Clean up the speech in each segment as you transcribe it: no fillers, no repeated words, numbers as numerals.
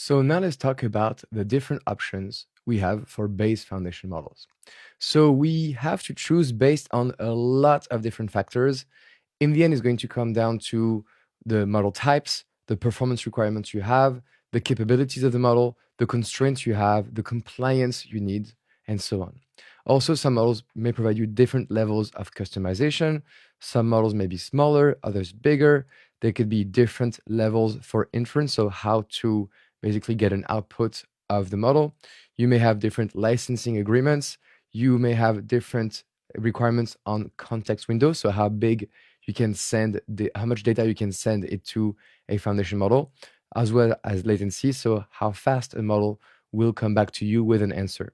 So now let's talk about the different options we have for base foundation models. So we have to choose based on a lot of different factors. In the end, it's going to come down to the model types, the performance requirements you have, the capabilities of the model, the constraints you have, the compliance you need, and so on. Also, some models may provide you different levels of customization. Some models may be smaller, others bigger. There could be different levels for inference, so how to basically get an output of the model. You may have different licensing agreements. You may have different requirements on context windows, so how big you can send how much data you can send it to a foundation model, as well as latency, so how fast a model will come back to you with an answer.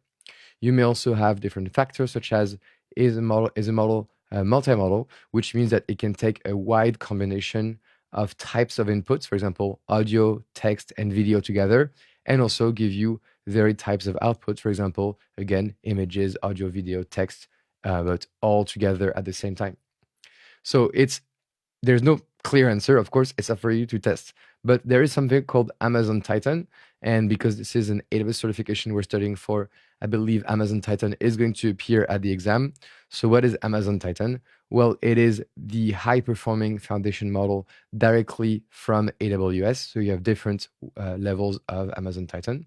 You may also have different factors, such as is a model multimodal, which means that it can take a wide combination of types of inputs, for example, audio, text, and video together, and also give you varied types of outputs, for example, again, images, audio, video, text, but all together at the same time. So there's no clear answer, of course, it's up for you to test. But there is something called Amazon Titan. And because this is an AWS certification we're studying for, I believe Amazon Titan is going to appear at the exam. So what is Amazon Titan? Well, it is the high performing foundation model directly from AWS. So you have different levels of Amazon Titan,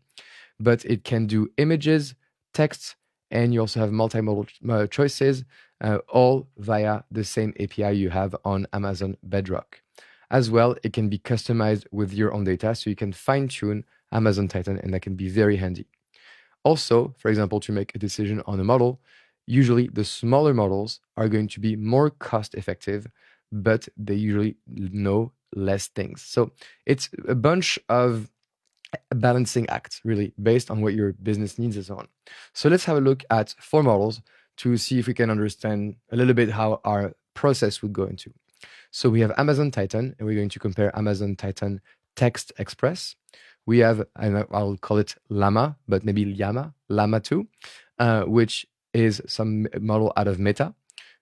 but it can do images, text, and you also have multimodal choices, all via the same API you have on Amazon Bedrock. As well, it can be customized with your own data, so you can fine-tune Amazon Titan, and that can be very handy. Also, for example, to make a decision on a model, usually the smaller models are going to be more cost-effective, but they usually know less things. So it's a bunch of balancing act, really, based on what your business needs and so on. So let's have a look at four models to see if we can understand a little bit how our process would go into. So we have Amazon Titan, and we're going to compare Amazon Titan Text Express. We have, and I'll call it Llama, but maybe Llama 2, which is some model out of Meta.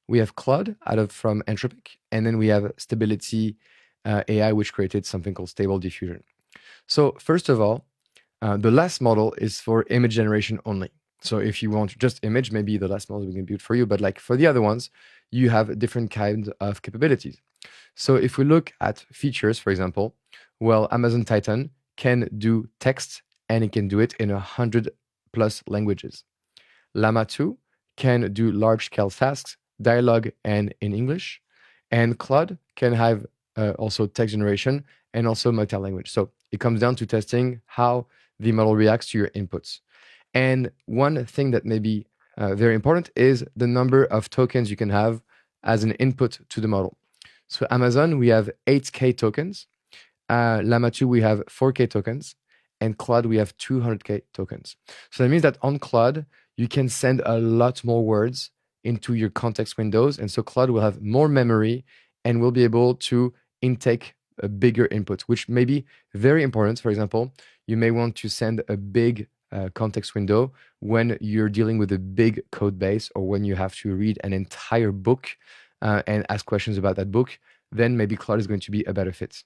We have Claude from Anthropic, and then we have Stability AI, which created something called Stable Diffusion. So first of all, the last model is for image generation only. So if you want just image, maybe the last model we can build for you. But like for the other ones, you have different kinds of capabilities. So if we look at features, for example, well, Amazon Titan can do text and it can do it in 100+ languages. Llama 2 can do large-scale tasks, dialogue, and in English. And Claude can have also text generation and also multi-language. So it comes down to testing how the model reacts to your inputs. And one thing that may be very important is the number of tokens you can have as an input to the model. So Amazon, we have 8K tokens. Llama 2, we have 4K tokens. And Claude, we have 200K tokens. So that means that on Claude, you can send a lot more words into your context windows. And so Claude will have more memory and will be able to intake a bigger input, which may be very important. For example, you may want to send a big context window when you're dealing with a big code base or when you have to read an entire book and ask questions about that book, then maybe Claude is going to be a better fit.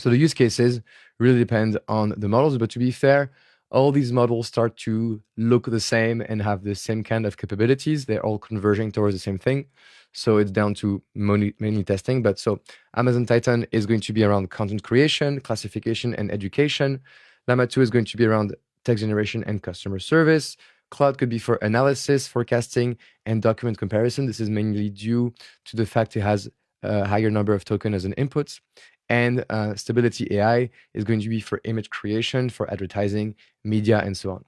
So the use cases really depend on the models, but to be fair, all these models start to look the same and have the same kind of capabilities. They're all converging towards the same thing. So it's down to mainly testing. But so Amazon Titan is going to be around content creation, classification, and education. Llama 2 is going to be around text generation and customer service. Claude could be for analysis, forecasting, and document comparison. This is mainly due to the fact it has a higher number of tokens as an input. And Stability AI is going to be for image creation, for advertising, media, and so on.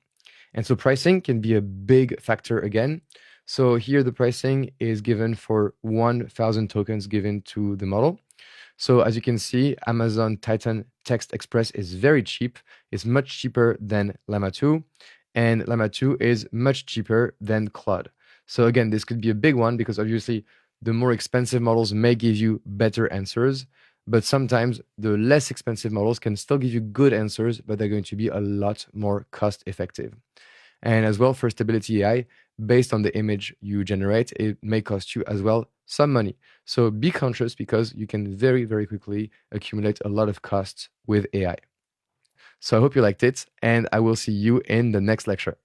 And so pricing can be a big factor again. So here the pricing is given for 1,000 tokens given to the model. So as you can see, Amazon Titan Text Express is very cheap. It's much cheaper than Llama 2. And Llama 2 is much cheaper than Claude. So again, this could be a big one because obviously the more expensive models may give you better answers. But sometimes the less expensive models can still give you good answers, but they're going to be a lot more cost effective. And as well for Stability AI, based on the image you generate, it may cost you as well some money. So be conscious because you can very, very quickly accumulate a lot of costs with AI. So I hope you liked it, and I will see you in the next lecture.